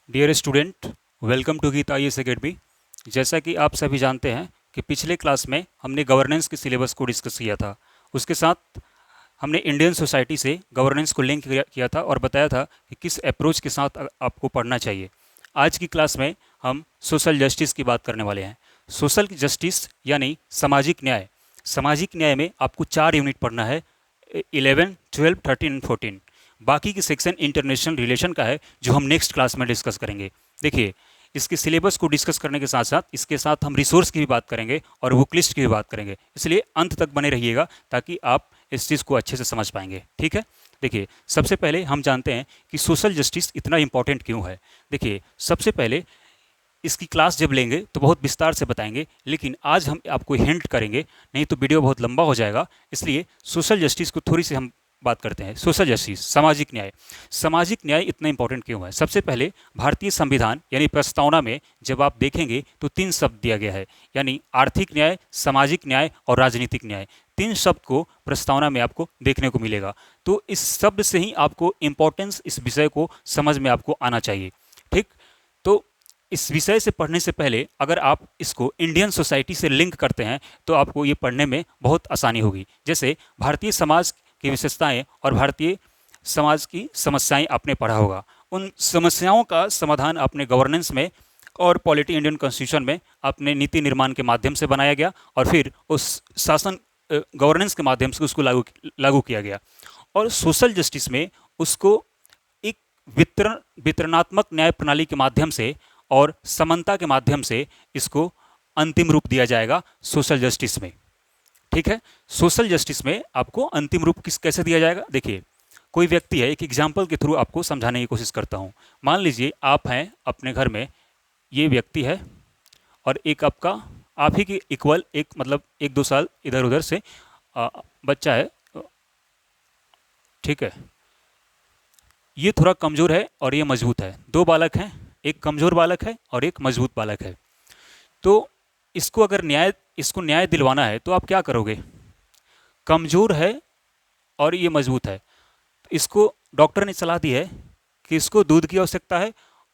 Dear student, welcome to Geeta IAS academy. जैसा कि आप सभी जानते हैं कि पिछले क्लास में हमने गवर्नेंस के सिलेबस को डिस्कस किया था। उसके साथ हमने इंडियन सोसाइटी से गवर्नेंस को लिंक किया था और बताया था कि किस अप्रोच के साथ आपको पढ़ना चाहिए। आज की क्लास में हम सोशल जस्टिस की बात करने वाले हैं। सोशल जस्टिस यानी सामाजिक न्याय। सामाजिक न्याय में आपको 4 यूनिट पढ़ना है, 11, 12, 13 एंड 14। बाकी की सेक्शन इंटरनेशनल रिलेशन का है, जो हम नेक्स्ट क्लास में डिस्कस करेंगे। देखिए, इसके सिलेबस को डिस्कस करने के साथ साथ इसके साथ हम रिसोर्स की भी बात करेंगे और बुक लिस्ट की भी बात करेंगे, इसलिए अंत तक बने रहिएगा ताकि आप इस चीज़ को अच्छे से समझ पाएंगे। ठीक है। देखिए, सबसे पहले हम जानते हैं कि सोशल जस्टिस इतना इंपॉर्टेंट क्यों है। देखिए, सबसे पहले इसकी क्लास जब लेंगे तो बहुत विस्तार से बताएंगे, लेकिन आज हम आपको हिंट करेंगे, नहीं तो वीडियो बहुत लंबा हो जाएगा। इसलिए सोशल जस्टिस को थोड़ी सी हम बात करते हैं। सोशल जस्टिस, सामाजिक न्याय। सामाजिक न्याय इतना इंपॉर्टेंट क्यों है? सबसे पहले भारतीय संविधान यानी प्रस्तावना में जब आप देखेंगे तो 3 शब्द दिया गया है, यानी आर्थिक न्याय, सामाजिक न्याय और राजनीतिक न्याय। 3 शब्द को प्रस्तावना में आपको देखने को मिलेगा। तो इस शब्द से ही आपको इंपॉर्टेंस, इस विषय को समझ में आपको आना चाहिए। ठीक। तो इस विषय से पढ़ने से पहले अगर आप इसको इंडियन सोसाइटी से लिंक करते हैं तो आपको ये पढ़ने में बहुत आसानी होगी। जैसे भारतीय समाज की विशेषताएं और भारतीय समाज की समस्याएं आपने पढ़ा होगा, उन समस्याओं का समाधान आपने गवर्नेंस में और पॉलिटी इंडियन कॉन्स्टिट्यूशन में अपने नीति निर्माण के माध्यम से बनाया गया और फिर उस शासन गवर्नेंस के माध्यम से उसको लागू किया गया। और सोशल जस्टिस में उसको एक वितरणात्मक न्याय प्रणाली के माध्यम से और समानता के माध्यम से इसको अंतिम रूप दिया जाएगा सोशल जस्टिस में। ठीक है। सोशल जस्टिस में आपको अंतिम रूप कैसे दिया जाएगा? देखिए, कोई व्यक्ति है, एक एग्जाम्पल के थ्रू आपको समझाने की कोशिश करता हूँ। मान लीजिए आप हैं अपने घर में, ये व्यक्ति है और एक आपका आप ही के इक्वल एक मतलब 1-2 साल इधर उधर से बच्चा है। ठीक है। ये थोड़ा कमज़ोर है और ये मजबूत है। 2 बालक हैं, एक कमज़ोर बालक है और एक मजबूत बालक है। तो इसको अगर न्याय दिलवाना है तो आप क्या करोगे? कमज़ोर है और ये मजबूत है, तो इसको डॉक्टर ने सलाह दी है कि इसको दूध की आवश्यकता है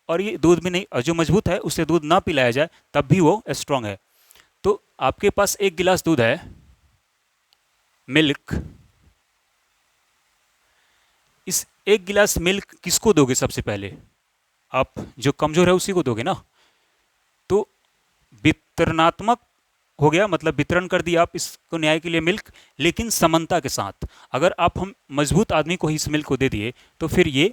और ये दूध भी नहीं, और जो मजबूत है उसे दूध ना पिलाया जाए तब भी वो स्ट्रांग है। तो आपके पास 1 गिलास दूध है, मिल्क। इस 1 गिलास मिल्क किसको दोगे? सबसे पहले आप जो कमज़ोर है उसी को दोगे ना। तो वितरणात्मक हो गया, मतलब वितरण कर दिया आप इसको न्याय के लिए मिल्क, लेकिन समानता के साथ। अगर हम मजबूत आदमी को ही इस मिल्क को दे दिए तो फिर ये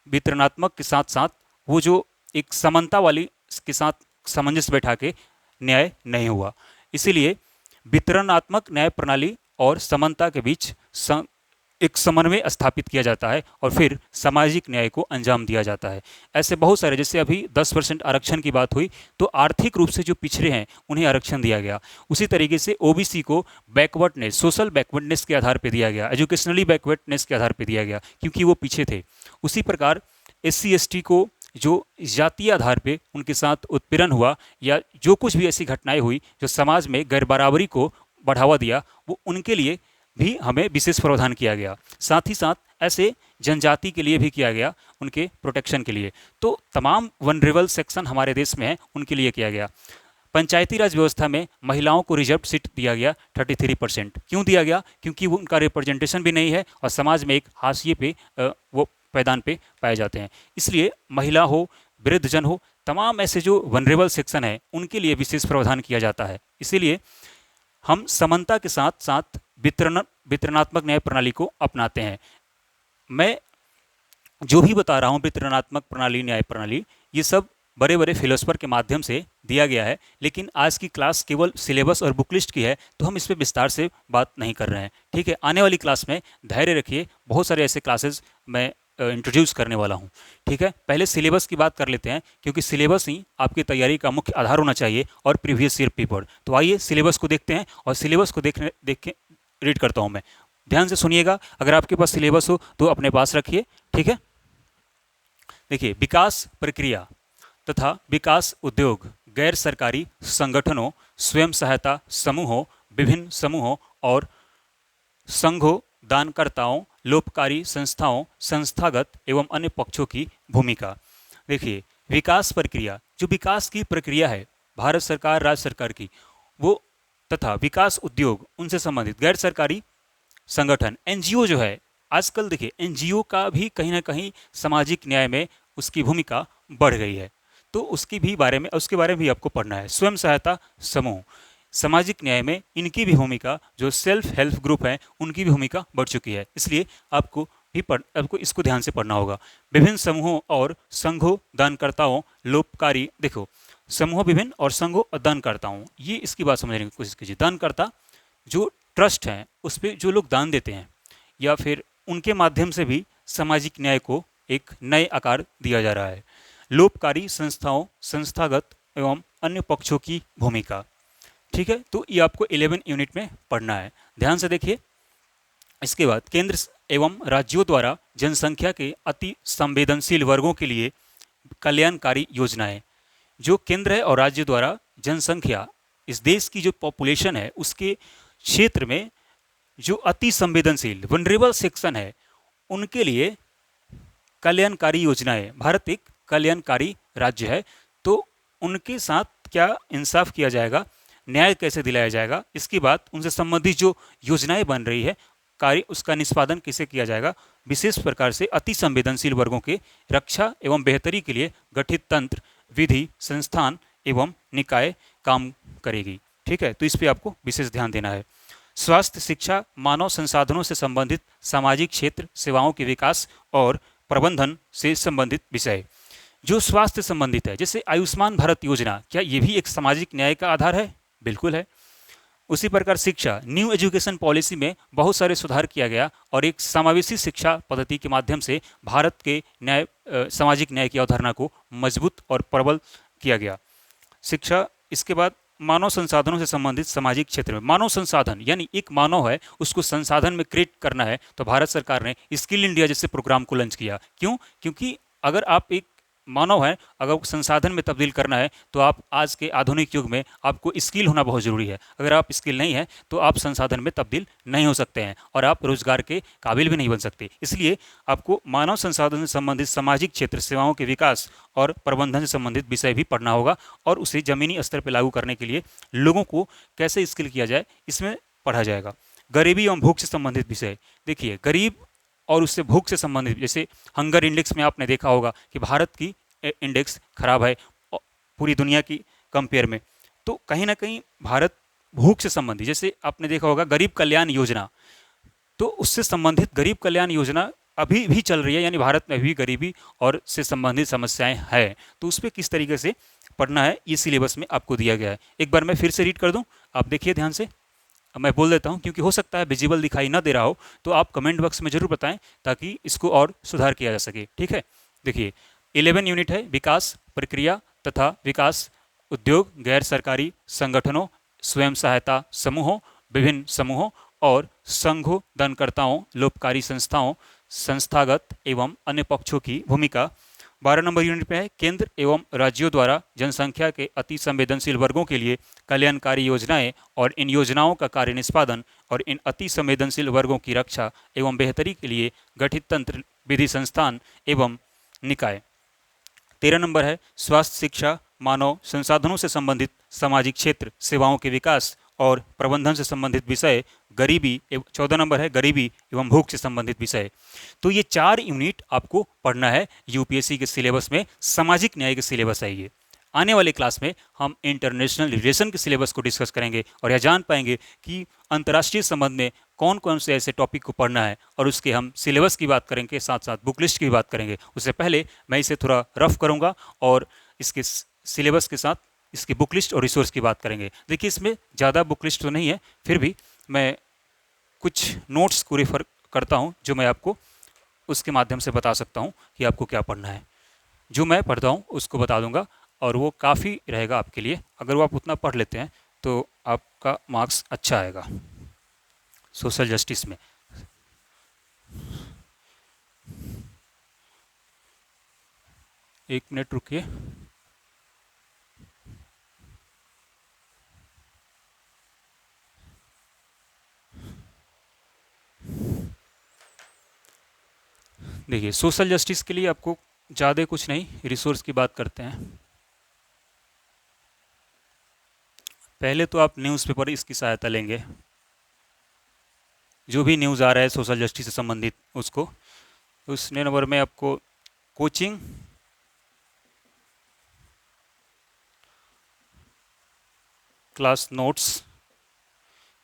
वितरणात्मक के साथ साथ वो जो एक समानता वाली के साथ सामंजस्य बैठा के न्याय नहीं हुआ। इसीलिए वितरणात्मक न्याय प्रणाली और समानता के बीच एक समन्वय स्थापित किया जाता है और फिर सामाजिक न्याय को अंजाम दिया जाता है। ऐसे बहुत सारे, जैसे अभी 10% आरक्षण की बात हुई तो आर्थिक रूप से जो पिछड़े हैं उन्हें आरक्षण दिया गया। उसी तरीके से ओबीसी को बैकवर्डनेस, सोशल बैकवर्डनेस के आधार पर दिया गया, एजुकेशनली बैकवर्डनेस के आधार पर दिया गया क्योंकि वो पीछे थे। उसी प्रकार SC ST को जो जातीय आधार पे उनके साथ उत्पीड़न हुआ या जो कुछ भी ऐसी घटनाएं हुई जो समाज में गैर बराबरी को बढ़ावा दिया, वो उनके लिए भी हमें विशेष प्रावधान किया गया। साथ ही साथ ऐसे जनजाति के लिए भी किया गया, उनके प्रोटेक्शन के लिए। तो तमाम वनरेबल सेक्शन हमारे देश में है, उनके लिए किया गया। पंचायती राज व्यवस्था में महिलाओं को रिजर्व सीट दिया गया 33%। क्यों दिया गया? क्योंकि वो उनका रिप्रेजेंटेशन भी नहीं है और समाज में एक हाशिए पे वो पैदान पे पाए जाते हैं। इसलिए महिला हो, वृद्धजन हो, तमाम ऐसे जो वनरेबल सेक्शन है उनके लिए विशेष प्रावधान किया जाता है। इसीलिए हम समानता के साथ साथ वितरणात्मक न्याय प्रणाली को अपनाते हैं। मैं जो भी बता रहा हूँ, वितरणात्मक प्रणाली, न्याय प्रणाली, ये सब बड़े बड़े फिलोसफर के माध्यम से दिया गया है, लेकिन आज की क्लास केवल सिलेबस और बुक लिस्ट की है तो हम इस पर विस्तार से बात नहीं कर रहे हैं। ठीक है। आने वाली क्लास में धैर्य रखिए, बहुत सारे ऐसे क्लासेस मैं इंट्रोड्यूस करने वाला हूँ। ठीक है। पहले सिलेबस की बात कर लेते हैं क्योंकि सिलेबस ही आपकी तैयारी का मुख्य आधार होना चाहिए और प्रीवियस ईयर पेपर। तो आइए सिलेबस को देखते हैं और सिलेबस को देख के रीड करता हूँ मैं। ध्यान से सुनिएगा, अगर आपके पास सिलेबस हो तो अपने पास रखिए। ठीक है। देखिए, विकास प्रक्रिया तथा विकास उद्योग, गैर सरकारी संगठनों, स्वयं सहायता समूहों, विभिन्न समूहों और संघों, दानकर्ताओं, लोककारी संस्थाओं, संस्थागत एवं अन्य पक्षों की भूमिका। देखिए, विकास प्रक्रिया, जो विकास की प्रक्रिया है भारत सरकार राज्य सरकार की, वो तथा विकास उद्योग उनसे संबंधित गैर सरकारी संगठन एनजीओ जो है, आजकल देखिए एनजीओ का भी कहीं ना कहीं सामाजिक न्याय में उसकी भूमिका बढ़ गई है। तो उसके बारे में भी आपको पढ़ना है। स्वयं सहायता समूह सामाजिक न्याय में इनकी भी भूमिका, जो सेल्फ हेल्प ग्रुप है उनकी भी भूमिका बढ़ चुकी है, इसलिए आपको इसको ध्यान से पढ़ना होगा। विभिन्न समूहों और संघों दानकर्ताओं लोपकारी, देखो समूह विभिन्न और संघों और दानकर्ताओं, ये इसकी बात समझने की कोशिश कीजिए। दानकर्ता जो ट्रस्ट हैं उस पर जो लोग दान देते हैं, या फिर उनके माध्यम से भी सामाजिक न्याय को एक नए आकार दिया जा रहा है। लोपकारी संस्थाओं संस्थागत एवं अन्य पक्षों की भूमिका, ठीक है, तो ये आपको 11 यूनिट में पढ़ना है, ध्यान से देखिए। इसके बाद केंद्र एवं राज्यों द्वारा जनसंख्या के अति संवेदनशील वर्गों के लिए कल्याणकारी योजनाएं, जो केंद्र है और राज्य द्वारा जनसंख्या, इस देश की जो पॉपुलेशन है उसके क्षेत्र में जो अति संवेदनशील वनरेबल सेक्शन है उनके लिए कल्याणकारी योजनाएं। भारत एक कल्याणकारी राज्य है, तो उनके साथ क्या इंसाफ किया जाएगा, न्याय कैसे दिलाया जाएगा, इसकी बात, उनसे संबंधित जो योजनाएं बन रही है कार्य, उसका निष्पादन कैसे किया जाएगा, विशेष प्रकार से अति संवेदनशील वर्गों के रक्षा एवं बेहतरी के लिए गठित तंत्र विधि संस्थान एवं निकाय काम करेगी। ठीक है, तो इस पर आपको विशेष ध्यान देना है। स्वास्थ्य शिक्षा मानव संसाधनों से संबंधित सामाजिक क्षेत्र सेवाओं के विकास और प्रबंधन से संबंधित विषय, जो स्वास्थ्य संबंधित है, जैसे आयुष्मान भारत योजना, क्या ये भी एक सामाजिक न्याय का आधार है? बिल्कुल है। उसी प्रकार शिक्षा, न्यू एजुकेशन पॉलिसी में बहुत सारे सुधार किया गया और एक समावेशी शिक्षा पद्धति के माध्यम से भारत के सामाजिक न्याय की अवधारणा को मजबूत और प्रबल किया गया। शिक्षा, इसके बाद मानव संसाधनों से संबंधित सामाजिक क्षेत्र में, मानव संसाधन यानी एक मानव है उसको संसाधन में क्रिएट करना है, तो भारत सरकार ने स्किल इंडिया जैसे प्रोग्राम को लॉन्च किया। क्यों? क्योंकि अगर आप एक मानव है, अगर संसाधन में तब्दील करना है तो आप आज के आधुनिक युग में आपको स्किल होना बहुत ज़रूरी है। अगर आप स्किल नहीं है तो आप संसाधन में तब्दील नहीं हो सकते हैं और आप रोजगार के काबिल भी नहीं बन सकते। इसलिए आपको मानव संसाधन से संबंधित सामाजिक क्षेत्र सेवाओं के विकास और प्रबंधन से संबंधित विषय भी पढ़ना होगा, और उसे जमीनी स्तर पर लागू करने के लिए लोगों को कैसे स्किल किया जाए इसमें पढ़ा जाएगा। गरीबी एवं भूख से संबंधित विषय, देखिए गरीब और उससे भूख से संबंधित, जैसे हंगर इंडेक्स में आपने देखा होगा कि भारत की इंडेक्स खराब है पूरी दुनिया की कंपेयर में, तो कहीं ना कहीं भारत भूख से संबंधित, जैसे आपने देखा होगा गरीब कल्याण योजना, तो उससे संबंधित गरीब कल्याण योजना अभी भी चल रही है, यानी भारत में भी गरीबी और से संबंधित समस्याएं हैं, तो उस पर किस तरीके से पढ़ना है ये सिलेबस में आपको दिया गया है। एक बार मैं फिर से रीड कर दूं, आप देखिए ध्यान से। मैं बोल देता हूं क्योंकि हो सकता है विजिबल दिखाई ना दे रहा हो, तो आप कमेंट बॉक्स में जरूर बताएं ताकि इसको और सुधार किया जा सके। ठीक है, देखिए 11 यूनिट है विकास प्रक्रिया तथा विकास उद्योग गैर सरकारी संगठनों स्वयं सहायता समूहों विभिन्न समूहों और संघों दानकर्ताओं लोपकारी संस्थाओं संस्थागत एवं अन्य पक्षों की भूमिका। 12 नंबर यूनिट पे है केंद्र एवं राज्यों द्वारा जनसंख्या के अति संवेदनशील वर्गों के लिए कल्याणकारी योजनाएं और इन योजनाओं का कार्य निष्पादन और इन अति संवेदनशील वर्गों की रक्षा एवं बेहतरी के लिए गठित तंत्र विधि संस्थान एवं निकाय। 13 नंबर है स्वास्थ्य शिक्षा मानव संसाधनों से संबंधित सामाजिक क्षेत्र सेवाओं के विकास और प्रबंधन से संबंधित विषय गरीबी। 14 नंबर है गरीबी एवं भूख से संबंधित विषय। तो ये 4 यूनिट आपको पढ़ना है यूपीएससी के सिलेबस में, सामाजिक न्याय के सिलेबस है ये। आने वाले क्लास में हम इंटरनेशनल रिलेशन के सिलेबस को डिस्कस करेंगे और यह जान पाएंगे कि अंतर्राष्ट्रीय संबंध में कौन कौन से ऐसे टॉपिक को पढ़ना है, और उसके हम सिलेबस की बात करेंगे, साथ साथ बुक लिस्ट की भी बात करेंगे। उससे पहले मैं इसे थोड़ा रफ करूँगा और इसके सिलेबस के साथ इसकी बुक लिस्ट और रिसोर्स की बात करेंगे। देखिए इसमें ज़्यादा बुक लिस्ट तो नहीं है, फिर भी मैं कुछ नोट्स को रेफर करता हूँ जो मैं आपको उसके माध्यम से बता सकता हूँ कि आपको क्या पढ़ना है। जो मैं पढ़ता हूँ उसको बता दूंगा और वो काफ़ी रहेगा आपके लिए। अगर वो आप उतना पढ़ लेते हैं तो आपका मार्क्स अच्छा आएगा सोशल जस्टिस में। एक मिनट रुकिए। देखिए सोशल जस्टिस के लिए आपको ज़्यादा कुछ नहीं, रिसोर्स की बात करते हैं। पहले तो आप न्यूज़पेपर इसकी सहायता लेंगे, जो भी न्यूज़ आ रहा है सोशल जस्टिस से संबंधित उसको। उसने नंबर में आपको coaching class notes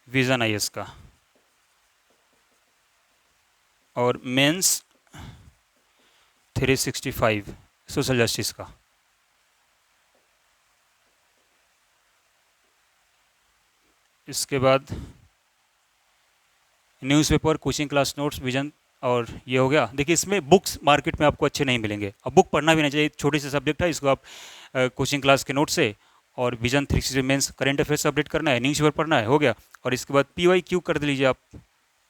vision IAS का और मेंस 365 सोशल जस्टिस का। इसके बाद newspaper, coaching class notes, vision, और ये हो गया। देखिए इसमें बुक्स मार्केट में आपको अच्छे नहीं मिलेंगे, अब बुक पढ़ना भी नहीं चाहिए, छोटी सी सब्जेक्ट है, इसको आप कोचिंग क्लास के नोट से और vision 360 mains current affairs update करना है, न्यूज़पेपर पढ़ना है, हो गया। और इसके बाद PYQ कर लीजिए आप,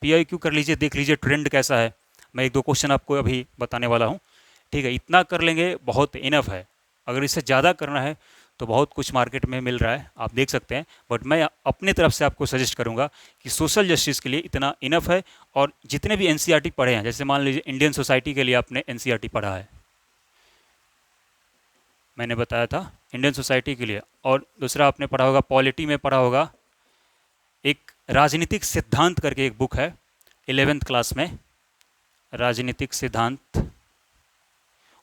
PYQ कर लीजिए, देख लीजिए ट्रेंड कैसा है। मैं एक दो क्वेश्चन आपको अभी बताने वाला हूँ, ठीक है। इतना कर लेंगे बहुत इनफ है। अगर इससे ज़्यादा करना है तो बहुत कुछ मार्केट में मिल रहा है, आप देख सकते हैं, बट मैं अपनी तरफ से आपको सजेस्ट करूंगा कि सोशल जस्टिस के लिए इतना इनफ है। और जितने भी NCERT पढ़े हैं, जैसे मान लीजिए इंडियन सोसाइटी के लिए आपने NCERT पढ़ा है, मैंने बताया था इंडियन सोसाइटी के लिए। और दूसरा आपने पढ़ा होगा, पॉलिटी में पढ़ा होगा, एक राजनीतिक सिद्धांत करके एक बुक है 11th क्लास में, राजनीतिक सिद्धांत।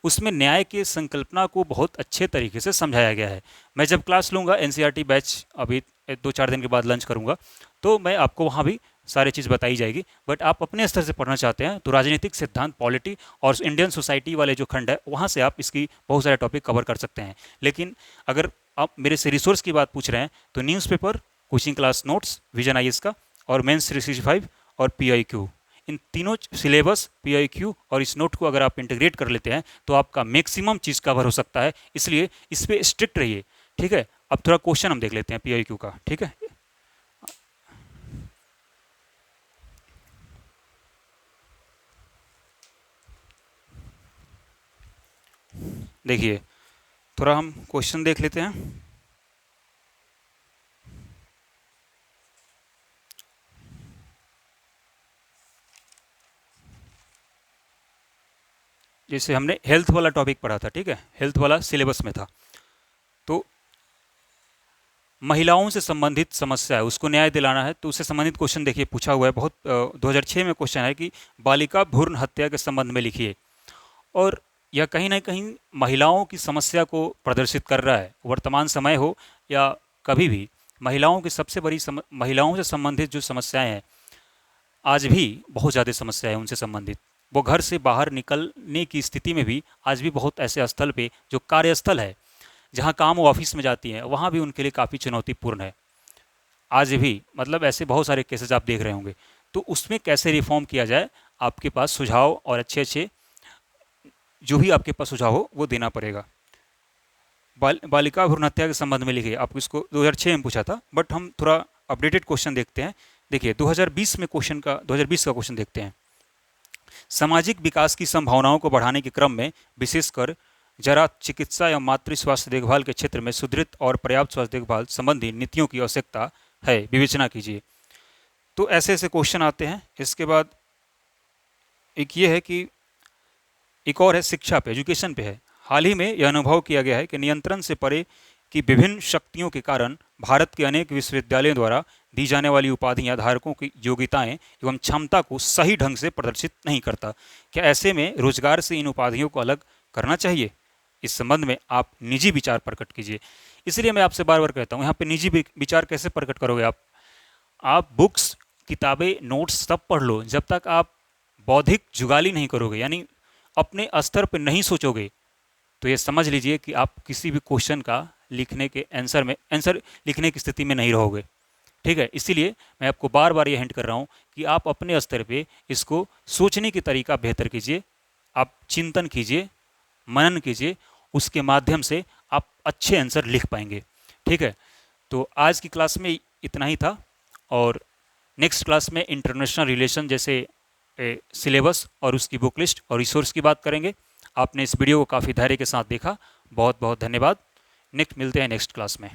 उसमें न्याय की संकल्पना को बहुत अच्छे तरीके से समझाया गया है। मैं जब क्लास लूँगा NCERT बैच, अभी 2-4 दिन के बाद लंच करूँगा, तो मैं आपको वहाँ भी सारी चीज़ बताई जाएगी। बट आप अपने स्तर से पढ़ना चाहते हैं तो राजनीतिक सिद्धांत, पॉलिटी और इंडियन सोसाइटी वाले जो खंड है, वहाँ से आप इसकी बहुत सारे टॉपिक कवर कर सकते हैं। लेकिन अगर आप मेरे से रिसोर्स की बात पूछ रहे हैं तो newspaper, coaching class notes, vision IAS का और मेंस 365 और PIQ, इन तीनों सिलेबस, PIQ और इस नोट को अगर आप इंटीग्रेट कर लेते हैं तो आपका मैक्सिमम चीज़ कवर हो सकता है। इसलिए इस पर स्ट्रिक्ट रहिए, ठीक है। अब थोड़ा क्वेश्चन हम देख लेते हैं PIQ का, ठीक है। देखिए थोड़ा हम क्वेश्चन देख लेते हैं। जैसे हमने हेल्थ वाला टॉपिक पढ़ा था, ठीक है, हेल्थ वाला सिलेबस में था, तो महिलाओं से संबंधित समस्या है, उसको न्याय दिलाना है, तो उससे संबंधित क्वेश्चन देखिए पूछा हुआ है। बहुत 2006 में क्वेश्चन है कि बालिका भ्रूण हत्या के संबंध में लिखिए। और यह कहीं ना कहीं महिलाओं की समस्या को प्रदर्शित कर रहा है, वर्तमान समय हो या कभी भी। महिलाओं की सबसे बड़ी महिलाओं से संबंधित जो समस्याएं हैं, आज भी बहुत ज़्यादा समस्या है उनसे संबंधित। वो घर से बाहर निकलने की स्थिति में भी आज भी बहुत ऐसे स्थल पे, जो कार्यस्थल है, जहाँ काम वो ऑफिस में जाती हैं, वहाँ भी उनके लिए काफ़ी चुनौतीपूर्ण है आज भी। मतलब ऐसे बहुत सारे केसेस आप देख रहे होंगे। तो उसमें कैसे रिफॉर्म किया जाए, आपके पास सुझाव और अच्छे अच्छे जो भी आपके पास सुझाव हो वो देना पड़ेगा। बालिका भ्रूण हत्या के संबंध में लिखिए, आपको इसको 2006 में पूछा था, बट हम थोड़ा अपडेटेड क्वेश्चन देखते हैं। देखिए 2020 में क्वेश्चन का 2020 का क्वेश्चन देखते हैं। सामाजिक विकास की संभावनाओं को बढ़ाने के क्रम में विशेषकर जरा चिकित्सा या मातृ स्वास्थ्य देखभाल के क्षेत्र में सुदृढ़ और पर्याप्त स्वास्थ्य देखभाल संबंधी नीतियों की आवश्यकता है, विवेचना कीजिए। तो ऐसे ऐसे क्वेश्चन आते हैं। इसके बाद एक ये है कि एक और है शिक्षा पे, एजुकेशन पे है। हाल ही में यह अनुभव किया गया है कि नियंत्रण से परे की विभिन्न शक्तियों के कारण भारत के अनेक विश्वविद्यालयों द्वारा दी जाने वाली उपाधियां धारकों की योग्यताएं एवं क्षमता को सही ढंग से प्रदर्शित नहीं करता। क्या ऐसे में रोजगार से इन उपाधियों को अलग करना चाहिए? इस संबंध में आप निजी विचार प्रकट कीजिए। इसलिए मैं आपसे बार बार कहता हूँ, यहाँ पे निजी विचार कैसे प्रकट करोगे आप बुक्स, किताबें, नोट्स सब पढ़ लो, जब तक आप बौद्धिक जुगाली नहीं करोगे, यानी अपने स्तर पर नहीं सोचोगे, तो ये समझ लीजिए कि आप किसी भी क्वेश्चन का लिखने के आंसर लिखने की स्थिति में नहीं रहोगे, ठीक है। इसीलिए मैं आपको बार बार ये हिंट कर रहा हूँ कि आप अपने स्तर पे इसको सोचने की तरीका बेहतर कीजिए, आप चिंतन कीजिए, मनन कीजिए, उसके माध्यम से आप अच्छे आंसर लिख पाएंगे, ठीक है। तो आज की क्लास में इतना ही था, और नेक्स्ट क्लास में इंटरनेशनल रिलेशन जैसे सिलेबस और उसकी बुक लिस्ट और रिसोर्स की बात करेंगे। आपने इस वीडियो को काफ़ी धैर्य के साथ देखा, बहुत बहुत धन्यवाद। नेक्स्ट मिलते हैं नेक्स्ट क्लास में।